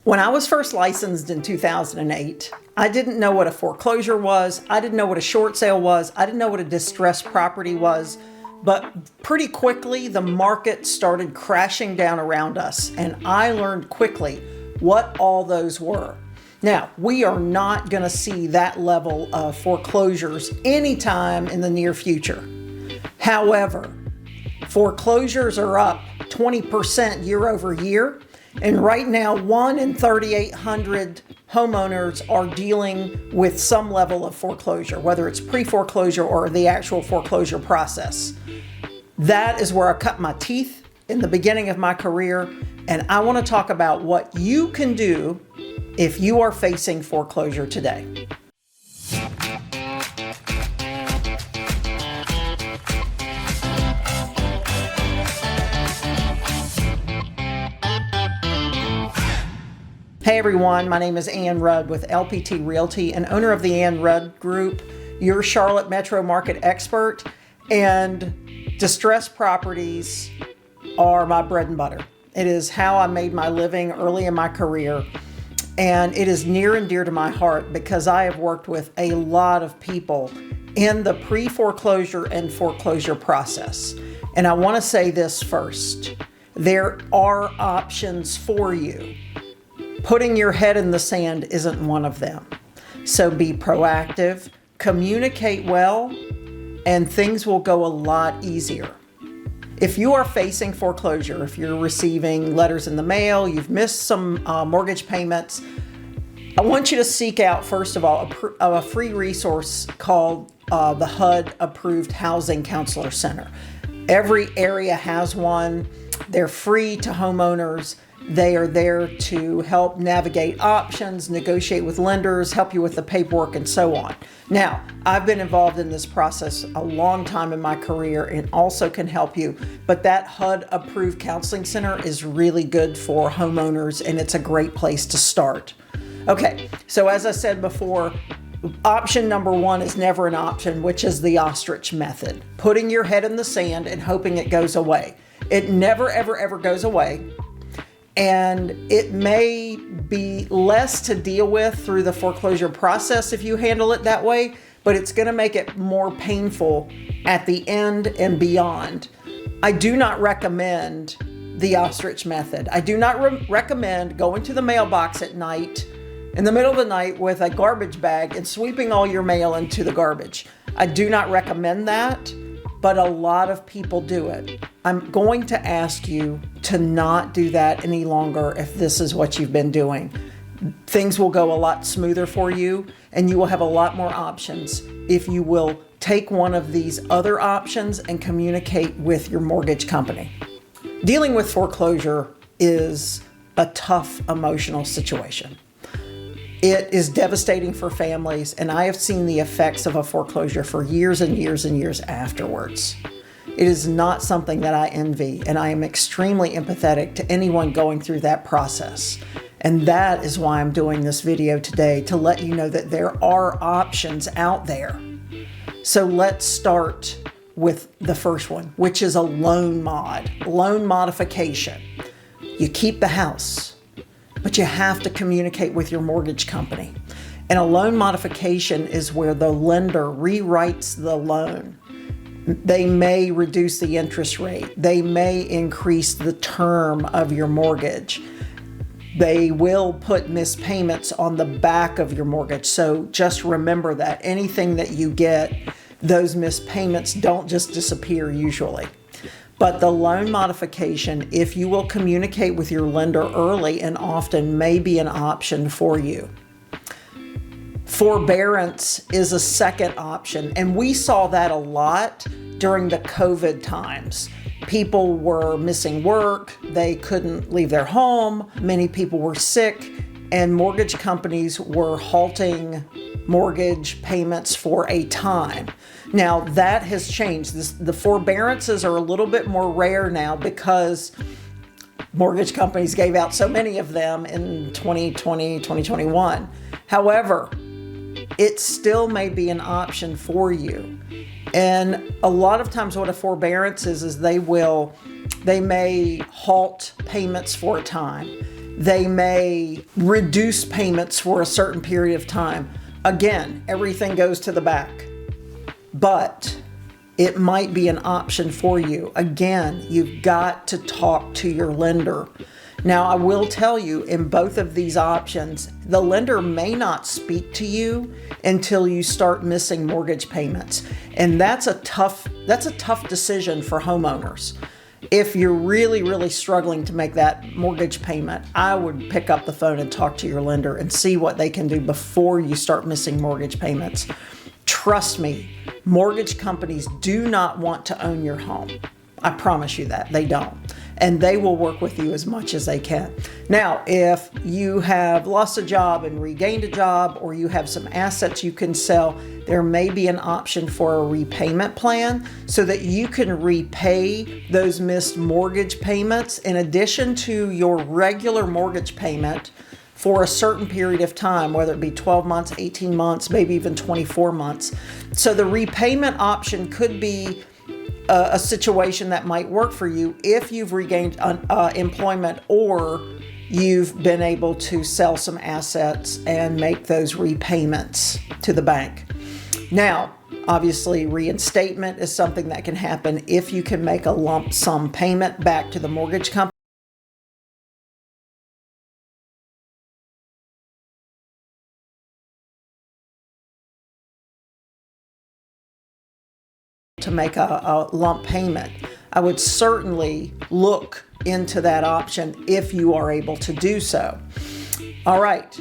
When I was first licensed in 2008, I didn't know what a foreclosure was. I didn't know what a short sale was. I didn't know what a distressed property was. But pretty quickly, the market started crashing down around us, and I learned quickly what all those were. Now, we are not going to see that level of foreclosures anytime in the near future. However, foreclosures are up 20% year over year, and right now 1 in 3,800 homeowners are dealing with some level of foreclosure, whether it's pre-foreclosure or the actual foreclosure process. That is where I cut my teeth in the beginning of my career, and I want to talk about what you can do if you are facing foreclosure today. Hey everyone, my name is Ann Rudd with LPT Realty and owner of the Ann Rudd Group, your Charlotte metro market expert, and distressed properties are my bread and butter. It is how I made my living early in my career, and it is near and dear to my heart because I have worked with a lot of people in the pre-foreclosure and foreclosure process. And I want to say this first. There are options for you. Putting your head in the sand isn't one of them. So be proactive, communicate well, and things will go a lot easier. If you are facing foreclosure, if you're receiving letters in the mail, you've missed some mortgage payments, I want you to seek out, first of all, a free resource called the HUD Approved Housing Counselor Center. Every area has one. They're free to homeowners. They are there to help navigate options, negotiate with lenders, help you with the paperwork, and so on. Now, I've been involved in this process a long time in my career and also can help you, but that HUD Approved Counseling Center is really good for homeowners, and it's a great place to start. Okay, so as I said before, option number one is never an option, which is the ostrich method. Putting your head in the sand and hoping it goes away. It never, ever, ever goes away. And it may be less to deal with through the foreclosure process if you handle it that way, but it's going to make it more painful at the end and beyond. I do not recommend the ostrich method. I do not recommend going to the mailbox at night, in the middle of the night, with a garbage bag and sweeping all your mail into the garbage. I do not recommend that, but a lot of people do it. I'm going to ask you to not do that any longer if this is what you've been doing. Things will go a lot smoother for you, and you will have a lot more options if you will take one of these other options and communicate with your mortgage company. Dealing with foreclosure is a tough emotional situation. It is devastating for families, and I have seen the effects of a foreclosure for years and years and years afterwards. It is not something that I envy, and I am extremely empathetic to anyone going through that process. And that is why I'm doing this video today, to let you know that there are options out there. So let's start with the first one, which is a loan modification. You keep the house, but you have to communicate with your mortgage company. And a loan modification is where the lender rewrites the loan. They may reduce the interest rate. They may increase the term of your mortgage. They will put missed payments on the back of your mortgage. So just remember that anything that you get, those missed payments don't just disappear usually. But the loan modification, if you will communicate with your lender early and often, may be an option for you. Forbearance is a second option, and we saw that a lot during the COVID times. People were missing work, they couldn't leave their home, many people were sick, and mortgage companies were halting mortgage payments for a time. Now that has changed. The forbearances are a little bit more rare now because mortgage companies gave out so many of them in 2020, 2021. However, it still may be an option for you. And a lot of times what a forbearance is they may halt payments for a time. They may reduce payments for a certain period of time. Again, everything goes to the back, but it might be an option for you. Again, you've got to talk to your lender. Now, I will tell you, in both of these options, the lender may not speak to you until you start missing mortgage payments. And that's a tough decision for homeowners. If you're really, really struggling to make that mortgage payment, I would pick up the phone and talk to your lender and see what they can do before you start missing mortgage payments. Trust me, mortgage companies do not want to own your home. I promise you that. They don't. And they will work with you as much as they can. Now, if you have lost a job and regained a job, or you have some assets you can sell, there may be an option for a repayment plan so that you can repay those missed mortgage payments in addition to your regular mortgage payment for a certain period of time, whether it be 12 months, 18 months, maybe even 24 months. So the repayment option could be a situation that might work for you if you've regained employment, or you've been able to sell some assets and make those repayments to the bank. Now, obviously, reinstatement is something that can happen if you can make a lump sum payment back to the mortgage company to make a lump payment. I would certainly look into that option if you are able to do so. All right.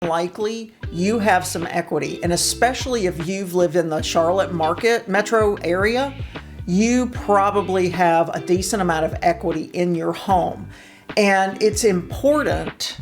Likely you have some equity, and especially if you've lived in the Charlotte market metro area, you probably have a decent amount of equity in your home. And it's important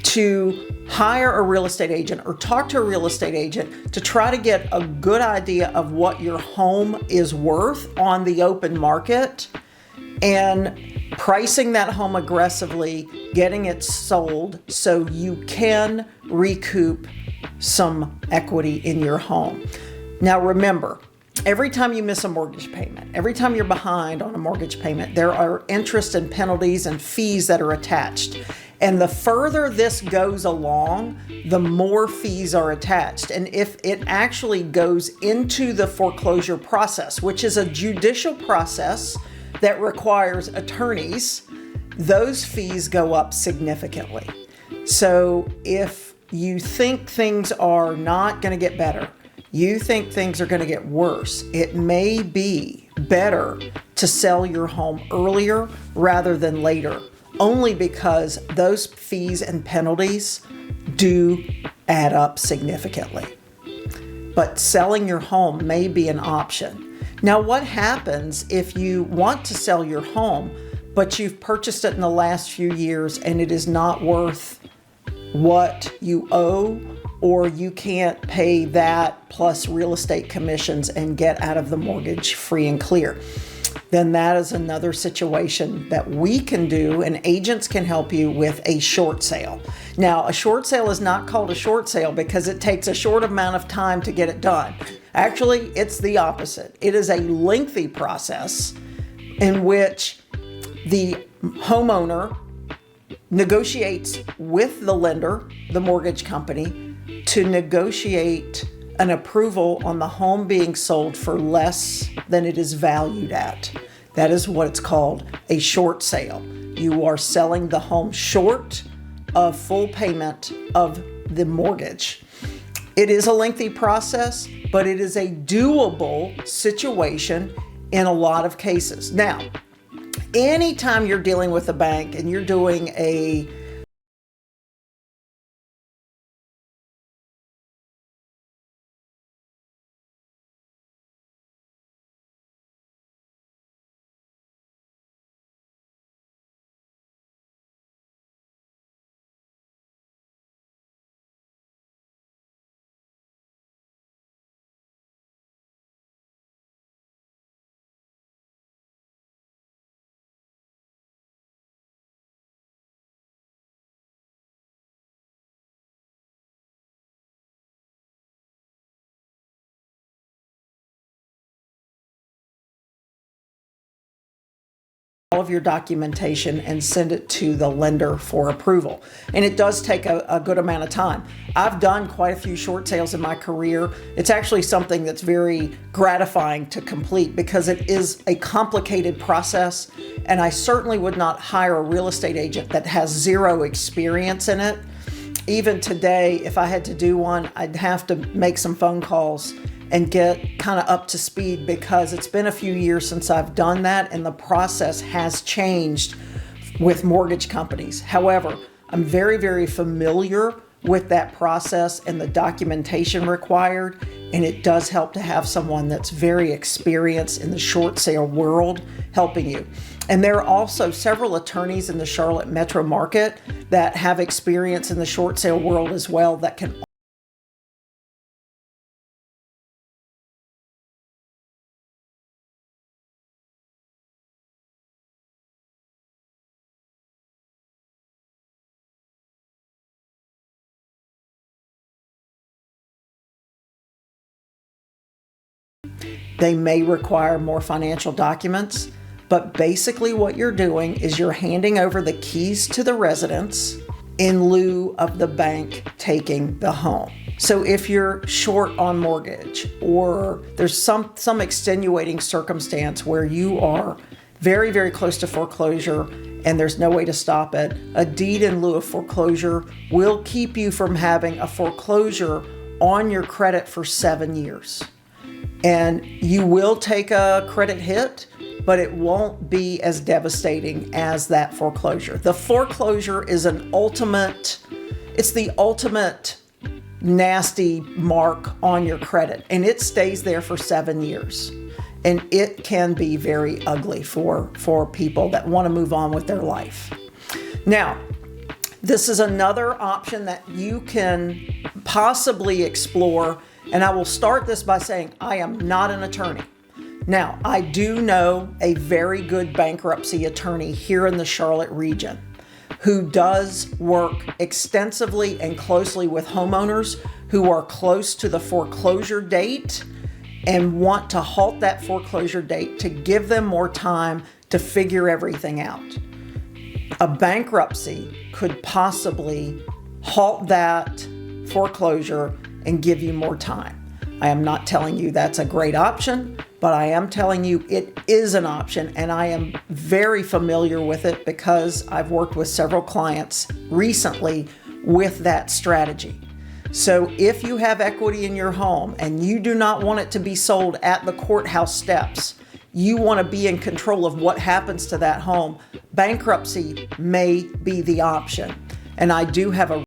to hire a real estate agent or talk to a real estate agent to try to get a good idea of what your home is worth on the open market, and pricing that home aggressively, getting it sold so you can recoup some equity in your home. Now remember, every time you miss a mortgage payment, every time you're behind on a mortgage payment, there are interest and penalties and fees that are attached. And the further this goes along, the more fees are attached. And if it actually goes into the foreclosure process, which is a judicial process that requires attorneys, those fees go up significantly. So if you think things are not going to get better, you think things are going to get worse, it may be better to sell your home earlier rather than later, only because those fees and penalties do add up significantly. But selling your home may be an option. Now, what happens if you want to sell your home, but you've purchased it in the last few years and it is not worth what you owe, or you can't pay that plus real estate commissions and get out of the mortgage free and clear? Then that is another situation that we can do, and agents can help you with a short sale. Now, a short sale is not called a short sale because it takes a short amount of time to get it done. Actually, it's the opposite. It is a lengthy process in which the homeowner negotiates with the lender, the mortgage company, to negotiate an approval on the home being sold for less than it is valued at. That is what it's called, a short sale. You are selling the home short of full payment of the mortgage. It is a lengthy process, but it is a doable situation in a lot of cases. Now, anytime you're dealing with a bank and you're doing a all of your documentation and send it to the lender for approval. And it does take a good amount of time. I've done quite a few short sales in my career. It's actually something that's very gratifying to complete because it is a complicated process, and I certainly would not hire a real estate agent that has zero experience in it. Even today, if I had to do one, I'd have to make some phone calls and get kind of up to speed because it's been a few years since I've done that and the process has changed with mortgage companies. However, I'm very, very familiar with that process and the documentation required, and it does help to have someone that's very experienced in the short sale world helping you. And there are also several attorneys in the Charlotte metro market that have experience in the short sale world as well that can They may require more financial documents, but basically what you're doing is you're handing over the keys to the residence in lieu of the bank taking the home. So if you're short on mortgage or there's some extenuating circumstance where you are very, very close to foreclosure and there's no way to stop it, a deed in lieu of foreclosure will keep you from having a foreclosure on your credit for 7 years. And you will take a credit hit, but it won't be as devastating as that foreclosure. The foreclosure is it's the ultimate nasty mark on your credit, and it stays there for 7 years. And it can be very ugly for people that want to move on with their life. Now, this is another option that you can possibly explore. And I will start this by saying I am not an attorney. Now, I do know a very good bankruptcy attorney here in the Charlotte region who does work extensively and closely with homeowners who are close to the foreclosure date and want to halt that foreclosure date to give them more time to figure everything out. A bankruptcy could possibly halt that foreclosure and give you more time. I am not telling you that's a great option, but I am telling you it is an option, and I am very familiar with it because I've worked with several clients recently with that strategy. So if you have equity in your home and you do not want it to be sold at the courthouse steps, you want to be in control of what happens to that home, bankruptcy may be the option. And I do have a